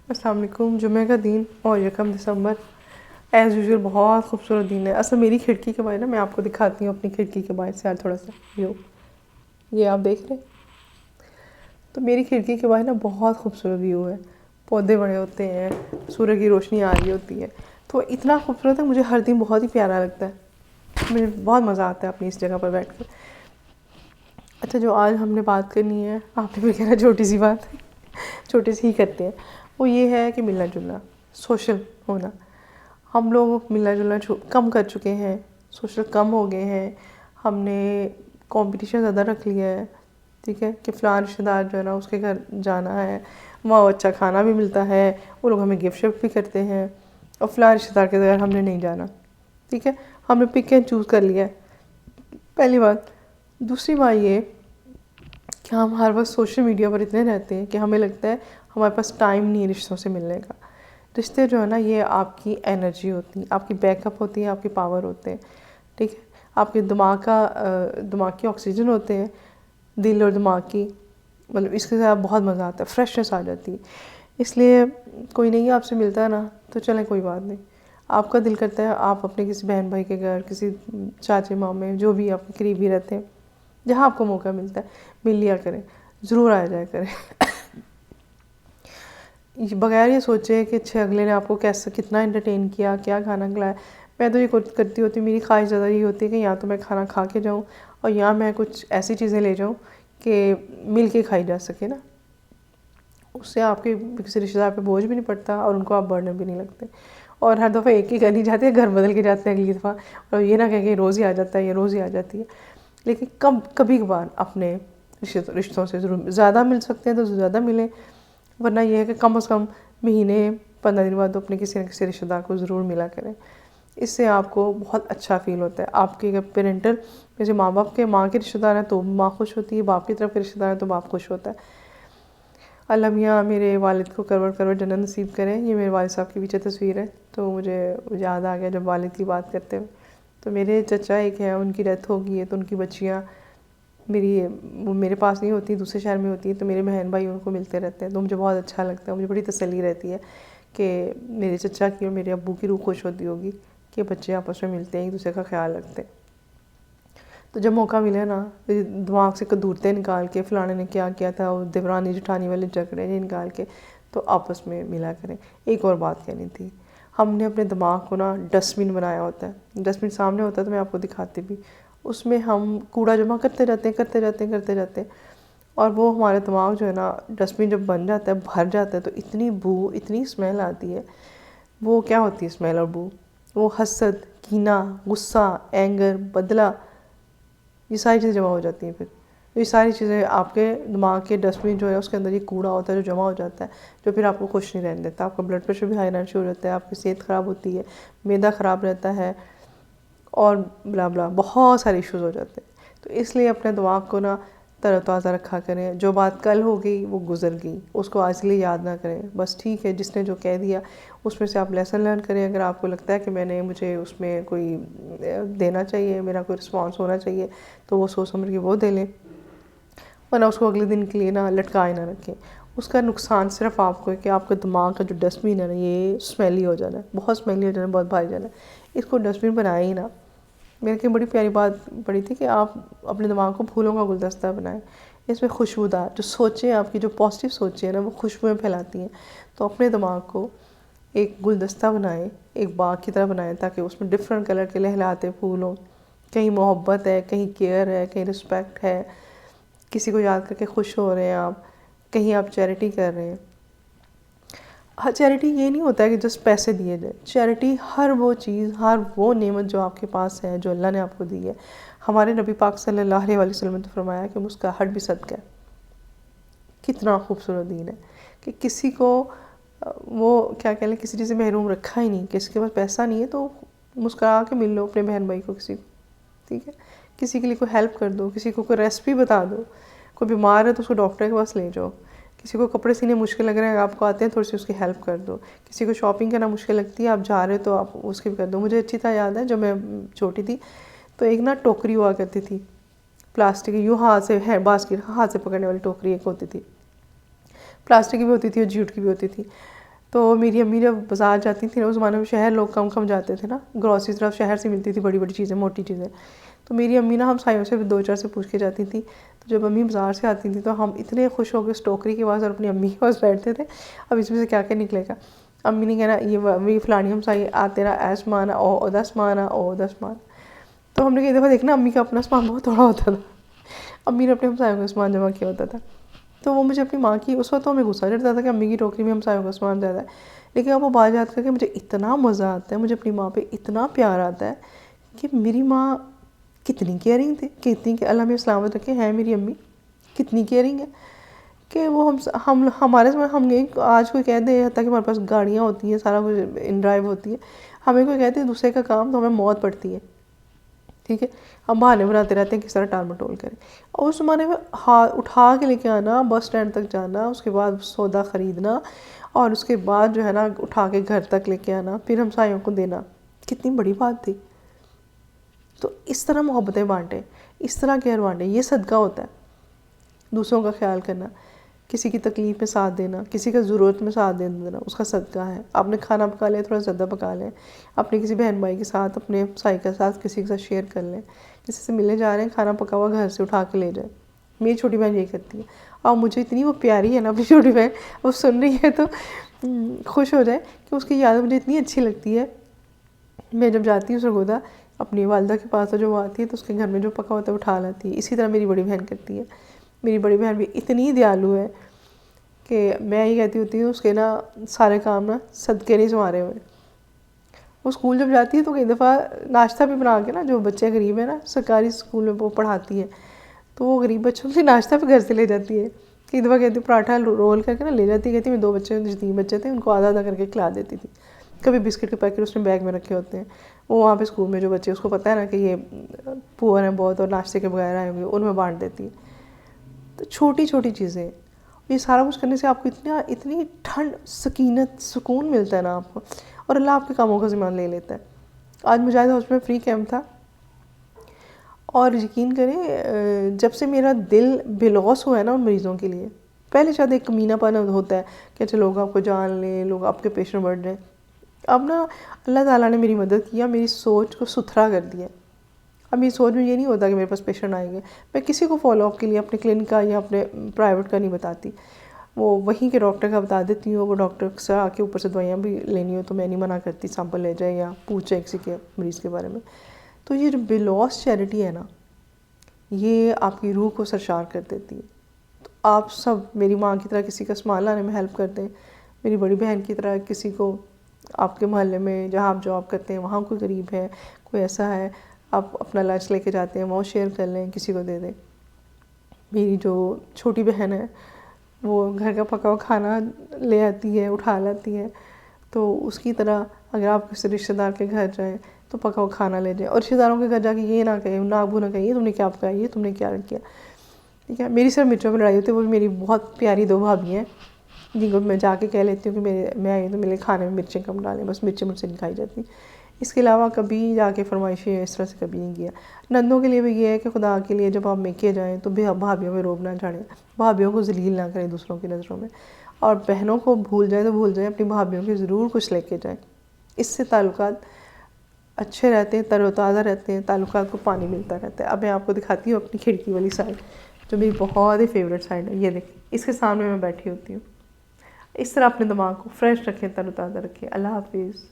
السلام علیکم. جمعہ کا دن اور 1 دسمبر ایز یوزول بہت خوبصورت دن ہے. اصل میری کھڑکی کے باہر نا میں آپ کو دکھاتی ہوں اپنی کھڑکی کے باہر سے تھوڑا سا ویو. یہ آپ دیکھ رہے ہیں تو میری کھڑکی کے باہر نا بہت خوبصورت ویو ہے. پودے بڑے ہوتے ہیں, سورج کی روشنی آ رہی ہوتی ہے, تو اتنا خوبصورت ہے. مجھے ہر دن بہت ہی پیارا لگتا ہے. مجھے بہت مزہ آتا ہے اپنی اس جگہ پر بیٹھ کر. اچھا, جو آج ہم نے بات کرنی ہے, آپ نے بھی کہنا چھوٹی سی بات, چھوٹی سی ہی کرتے ہیں, وہ یہ ہے کہ ملنا جلنا, سوشل ہونا. ہم لوگ ملنا جلنا کم کر چکے ہیں, سوشل کم ہو گئے ہیں. ہم نے کمپٹیشن زیادہ رکھ لیا ہے, ٹھیک ہے, کہ فلاں رشتہ دار جو ہے نا اس کے گھر جانا ہے, وہاں اچھا کھانا بھی ملتا ہے, وہ لوگ ہمیں گفٹ شفٹ بھی کرتے ہیں, اور فلاں رشتہ دار کے گھر ہم نے نہیں جانا. ٹھیک ہے, ہم نے پک اینڈ چوز کر لیا ہے, پہلی بات. دوسری بات یہ کہ ہم ہر وقت سوشل میڈیا پر اتنے رہتے ہیں کہ ہمیں لگتا ہے ہمارے پاس ٹائم نہیں ہے رشتوں سے ملنے کا. رشتے جو ہے نا یہ آپ کی انرجی ہوتی ہے, آپ کی بیک اپ ہوتی ہے, آپ کی پاور ہوتے ہیں. ٹھیک ہے, آپ کے دماغ کی آکسیجن ہوتے ہیں, دل اور دماغ کی, مطلب اس کے ساتھ بہت مزہ آتا ہے, فریشنس آ جاتی ہے. اس لیے کوئی نہیں آپ سے ملتا ہے نا تو چلیں کوئی بات نہیں. آپ کا دل کرتا ہے آپ اپنے کسی بہن بھائی کے گھر, کسی چاچے مامے, جو بھی آپ کے قریبی رہتے ہیں, جہاں آپ کو موقع ملتا ہے مل لیا کریں, ضرور آ جایا کریں. بغیر یہ سوچے کہ اچھا اگلے نے آپ کو کیسا کتنا انٹرٹین کیا, کیا کھانا کھلایا. میں تو یہ کرتی ہوتی, میری خواہش زیادہ یہ ہوتی ہے کہ یا تو میں کھانا کھا کے جاؤں, اور یا میں کچھ ایسی چیزیں لے جاؤں کہ مل کے کھائی جا سکے نا. اس سے آپ کے کسی رشتہ دار پہ بوجھ بھی نہیں پڑتا, اور ان کو آپ برڈن بھی نہیں لگتے. اور ہر دفعہ ایک ہی گھر نہیں جاتے, گھر بدل کے جاتے ہیں اگلی دفعہ, اور یہ نہ کہیں کہ روز ہی آ جاتا ہے, یہ روز ہی آ جاتی ہے. لیکن کبھی کبھار اپنے رشتوں سے ضرور, زیادہ مل سکتے ہیں تو زیادہ ملیں, ورنہ یہ ہے کہ کم از کم مہینے 15 دن بعد اپنے کسی نہ کسی رشتہ دار کو ضرور ملا کریں. اس سے آپ کو بہت اچھا فیل ہوتا ہے. آپ کے پیرنٹل جیسے ماں باپ کے, ماں کے رشتہ دار ہیں تو ماں خوش ہوتی ہے, باپ کی طرف کے رشتہ دار ہیں تو باپ خوش ہوتا ہے. اللہ میاں میرے والد کو کروڑ کروڑ جنت نصیب کریں. یہ میرے والد صاحب کی پیچھے تصویر ہے, تو مجھے یاد آ گیا جب والد کی بات کرتے ہوئے. تو میرے چچا ایک ہیں, ان کی ڈیتھ ہو گئی ہے, تو ان کی بچیاں وہ میرے پاس نہیں ہوتی, دوسرے شہر میں ہوتی ہے, تو میرے بہن بھائی ان کو ملتے رہتے ہیں, تو مجھے بہت اچھا لگتا ہے. مجھے بڑی تسلی رہتی ہے کہ میرے چچا کی اور میرے ابو کی روح خوش ہوتی ہوگی کہ بچے آپس میں ملتے ہیں, ایک دوسرے کا خیال رکھتے ہیں. تو جب موقع ملے نا, دماغ سے کدورتیں نکال کے, فلانے نے کیا کیا تھا, دیورانی جٹھانی والے جھگڑے نکال کے, تو آپس میں ملا کریں. ایک اور بات کہنی تھی, ہم نے اپنے دماغ کو نا ڈسٹ بن بنایا ہوتا ہے. ڈسٹ بن سامنے ہوتا ہے تو میں آپ کو دکھاتی بھی, اس میں ہم کوڑا جمع کرتے جاتے ہیں, اور وہ ہمارے دماغ جو ہے نا ڈسٹ بن جب بن جاتا ہے, بھر جاتا ہے, تو اتنی بو, اتنی اسمیل آتی ہے. وہ کیا ہوتی ہے اسمیل اور بو؟ وہ حسد, کینہ, غصہ, اینگر, بدلہ, یہ ساری چیزیں جمع ہو جاتی ہیں. پھر یہ ساری چیزیں آپ کے دماغ کے ڈسٹ بن جو ہے اس کے اندر یہ کوڑا ہوتا ہے جو جمع ہو جاتا ہے, جو پھر آپ کو خوش نہیں رہنے دیتا. آپ کا بلڈ پریشر بھی ہائی رہنا شروع ہو جاتا ہے, آپ کی صحت خراب ہوتی ہے, معدہ خراب رہتا ہے, اور بلا بلا بہت سارے ایشوز ہو جاتے ہیں. تو اس لیے اپنے دماغ کو نا تر و تازہ رکھا کریں. جو بات کل ہو گئی وہ گزر گئی, اس کو آج کے لیے یاد نہ کریں. بس ٹھیک ہے, جس نے جو کہہ دیا اس میں سے آپ لیسن لرن کریں. اگر آپ کو لگتا ہے کہ مجھے اس میں کوئی دینا چاہیے, میرا کوئی رسپانس ہونا چاہیے, تو وہ سوچ سمجھ کے وہ دے لیں, ورنہ اس کو اگلے دن کے لیے نا لٹکائے نہ رکھیں. اس کا نقصان صرف آپ کو ہے کہ آپ کا دماغ کا جو ڈسٹ بن ہے نا یہ اسمیلی ہو جانا ہے, بہت اسمیلی ہو جانا ہے, بہت بھاری جانا ہے. اس کو ڈسٹ بن بنائے ہی نا. میرے کی بڑی پیاری بات پڑی تھی کہ آپ اپنے دماغ کو پھولوں کا گلدستہ بنائیں. اس میں خوشبودار جو سوچیں, آپ کی جو پازیٹیو سوچیں ہیں نا وہ خوشبوئیں پھیلاتی ہیں. تو اپنے دماغ کو ایک گلدستہ بنائیں, ایک باغ کی طرح بنائیں, تاکہ اس میں ڈفرینٹ کلر کے لہلاتے پھول ہوں. کہیں محبت ہے, کہیں کیئر ہے, کہیں رسپیکٹ ہے, کسی کو یاد کر کے خوش ہو رہے ہیں آپ, کہیں آپ چیریٹی کر رہے ہیں. ہر چیریٹی یہ نہیں ہوتا ہے کہ جسٹ پیسے دیے جائیں. چیریٹی ہر وہ چیز, ہر وہ نعمت جو آپ کے پاس ہے, جو اللہ نے آپ کو دی ہے. ہمارے نبی پاک صلی اللہ علیہ وسلم نے تو فرمایا کہ مسکراہٹ بھی صدقہ ہے. کتنا خوبصورت دین ہے کہ کسی کو وہ کیا کہہ لیں, کسی چیز سے محروم رکھا ہی نہیں. کسی کے پاس پیسہ نہیں ہے تو مسکرا کے مل لو اپنے بہن بھائی کو, کسی کو, ٹھیک ہے, کسی کے لیے کوئی ہیلپ کر دو, کسی کو کوئی ریسپی بتا دو, کوئی بیمار ہے تو اس کو ڈاکٹر کے پاس لے جاؤ, کسی کو کپڑے سینے مشکل لگ رہے ہیں, آپ کو آتے ہیں, تھوڑی سی اس کی ہیلپ کر دو. کسی کو شاپنگ کرنا مشکل لگتی ہے, آپ جا رہے تو آپ اس کی بھی کر دو. مجھے اچھی طرح یاد ہے جب میں چھوٹی تھی تو ایک نا ٹوکری ہوا کرتی تھی پلاسٹک کی, یوں ہاتھ سے ہے باسکٹ, ہاتھ سے پکڑنے والی ٹوکری ایک ہوتی تھی, پلاسٹک کی بھی ہوتی تھی اور جوٹ کی بھی ہوتی تھی. تو میری امی جب بازار جاتی تھیں نا، اس زمانے میں شہر لوگ کم کم جاتے تھے نا، گروسری طرف شہر سے ملتی تھی بڑی بڑی چیزیں، موٹی چیزیں. تو میری امی نا ہمسایوں سے 2-4 سے پوچھ کے جاتی تھی. تو جب امی بازار سے آتی تھیں تو ہم اتنے خوش ہو کے اس ٹوکری کے پاس اور اپنی امی کے پاس بیٹھتے تھے، اب اس میں سے کیا کیا نکلے گا. امی نے کہنا یہ فلانی ہمسائی تیرا اے سامان او 10 سامان او 10 سامان. تو ہم نے کئی دفعہ دیکھنا امی کا اپنا سامان بہت تھوڑا ہوتا تھا، امی نے اپنے ہمسایوں کا سامان جمع کیا ہوتا تھا. تو وہ مجھے اپنی ماں کی اس وقت تو ہمیں غصہ چڑھتا تھا کہ امی کی ٹوکری میں ہمسایوں کا سامان زیادہ ہے، لیکن اب وہ بات یاد کر کے مجھے اتنا مزہ آتا ہے، مجھے اپنی ماں پہ اتنا پیار آتا ہے کہ میری ماں کتنی کیئرنگ تھی، کتنی کہ اللہ میں سلامت رکھے ہیں میری امی، کتنی کیئرنگ ہے کہ وہ ہمارے ہم آج کوئی کہہ دے، حتیٰ کہ ہمارے پاس گاڑیاں ہوتی ہیں، سارا کچھ ان ڈرائیو ہوتی ہے، ہمیں کوئی کہتے ہیں دوسرے کا کام تو ہمیں موت پڑتی ہے. ٹھیک ہے، ہم بہانے بناتے رہتے ہیں کس طرح ٹال مٹول کریں. اور اس زمانے میں اٹھا کے لے کے آنا، بس اسٹینڈ تک جانا، اس کے بعد سودا خریدنا، اور اس کے بعد جو ہے نا اٹھا کے گھر تک لے کے آنا، پھر ہمسایوں کو دینا، کتنی بڑی بات تھی. تو اس طرح محبتیں بانٹیں، اس طرح کیئر بانٹیں، یہ صدقہ ہوتا ہے. دوسروں کا خیال کرنا، کسی کی تکلیف میں ساتھ دینا، کسی کا ضرورت میں ساتھ دینا، اس کا صدقہ ہے. آپ نے کھانا پکا لیا، تھوڑا زیادہ پکا لیں، اپنے کسی بہن بھائی کے ساتھ، اپنے ہمسائی کے ساتھ، کسی کے ساتھ شیئر کر لیں. کسی سے ملنے جا رہے ہیں، کھانا پکا ہوا گھر سے اٹھا کے لے جائیں. میری چھوٹی بہن یہی کرتی ہے، اور مجھے اتنی وہ پیاری ہے نا اپنی چھوٹی بہن، وہ سن رہی ہے تو خوش ہو جائے کہ اس کی یاد مجھے اتنی اچھی لگتی ہے. میں جب جاتی ہوں سرگودا اپنی والدہ کے پاس، جو وہ آتی ہے تو اس کے گھر میں جو پکا ہوتا ہے وہ اٹھا لاتی ہے. اسی طرح میری بڑی بہن کرتی ہے. میری بڑی بہن بھی اتنی دیالو ہے کہ میں یہ کہتی ہوتی ہوں اس کے نا سارے کام نا صدقے نہیں سنوارے ہوئے. وہ اسکول جب جاتی ہے تو کئی دفعہ ناشتہ بھی بنا کے نا، جو بچے غریب ہیں نا، سرکاری اسکول میں وہ پڑھاتی ہے، تو وہ غریب بچوں سے ناشتہ بھی گھر سے لے جاتی ہے. کئی دفعہ کہتی پراٹھا رول کر کے نا لے جاتی ہے، کہتی میں 2 بچے 3 بچے تھے ان کو آدھا آدھا کر کے کھلا دیتی تھی. کبھی بسکٹ کے پیکٹ اس نے بیگ میں رکھے ہوتے ہیں، وہ وہاں پہ اسکول میں جو بچے اس کو پتہ ہے نا کہ یہ پور ہیں بہت اور ناشتے کے بغیر آئے ہوئے، ان میں بانٹ دیتی ہے. تو چھوٹی چھوٹی چیزیں، یہ سارا کچھ کرنے سے آپ کو اتنی ٹھنڈ، سکینت، سکون ملتا ہے نا آپ کو، اور اللہ آپ کے کاموں کا ذمہ لے لیتا ہے. آج مجاہد ہاؤس میں فری کیمپ تھا، اور یقین کریں جب سے میرا دل بےلوث ہوا ہے نا ان مریضوں کے لیے، پہلے شاید ایک کمینہ پن ہوتا ہے کہ اچھا لوگ آپ کو جان لیں، لوگ آپ کے پیشنٹ بڑھ جائیں. اب نا اللہ تعالیٰ نے میری مدد کیا، میری سوچ کو ستھرا کر دیا. اب میری سوچ میں یہ نہیں ہوتا کہ میرے پاس پیشنٹ آئیں گے. میں کسی کو فالو اپ کے لیے اپنے کلینک کا یا اپنے پرائیویٹ کا نہیں بتاتی، وہ وہیں کے ڈاکٹر کا بتا دیتی ہوں. وہ ڈاکٹر سے آ کے اوپر سے دوائیاں بھی لینی ہو تو میں نہیں منع کرتی، سیمپل لے جائے یا پوچھیں کسی کے مریض کے بارے میں. تو یہ جو بےلوث چیریٹی ہے نا، یہ آپ کی روح کو سرشار کر دیتی ہے. تو آپ سب میری ماں کی طرح کسی کا سامان لانے میں ہیلپ کر دیں، میری بڑی بہن کی طرح کسی کو آپ کے محلے میں جہاں آپ جاب کرتے ہیں وہاں کوئی غریب ہے، کوئی ایسا ہے، آپ اپنا لنچ لے کے جاتے ہیں وہ شیئر کر لیں، کسی کو دے دیں. میری جو چھوٹی بہن ہے وہ گھر کا پکا ہوا کھانا لے آتی ہے، اٹھا لاتی ہے، تو اس کی طرح اگر آپ کسی رشتہ دار کے گھر جائیں تو پکا ہوا کھانا لے جائیں، اور رشتہ داروں کے گھر جا کے یہ نہ کہیں، نہ ابو نہ کہیں یہ تم نے کیا پکایا، یہ تم نے کیا کیا. ٹھیک ہے، میری صرف مرچوں میں لڑائی ہوتی ہے، وہ بھی میری بہت پیاری 2 بھابھی ہیں جن کو میں جا کے کہہ لیتی ہوں کہ میں آئی ہوں تو میرے کھانے میں مرچیں کم ڈالیں، بس مرچیں مجھ سے نہیں کھائی جاتی. اس کے علاوہ کبھی جا کے فرمائشیں اس طرح سے کبھی نہیں کیا. نندوں کے لیے بھی یہ ہے کہ خدا کے لیے جب آپ میکے جائیں تو بھابھیوں میں روب نہ چڑھیں، بھابھیوں کو ذلیل نہ کریں دوسروں کی نظروں میں، اور بہنوں کو بھول جائیں تو بھول جائیں، اپنی بھابھیوں کے ضرور کچھ لے کے جائیں. اس سے تعلقات اچھے رہتے ہیں، تر و تازہ رہتے ہیں، تعلقات کو پانی ملتا رہتا ہے. اب میں آپ کو دکھاتی ہوں اپنی کھڑکی والی سائڈ، جو میری بہت ہی فیوریٹ سائڈ ہے. یہ دیکھیں، اس کے سامنے میں بیٹھی ہوتی ہوں. اس طرح اپنے دماغ کو فریش رکھیں، تر و تازہ رکھیں. اللہ حافظ.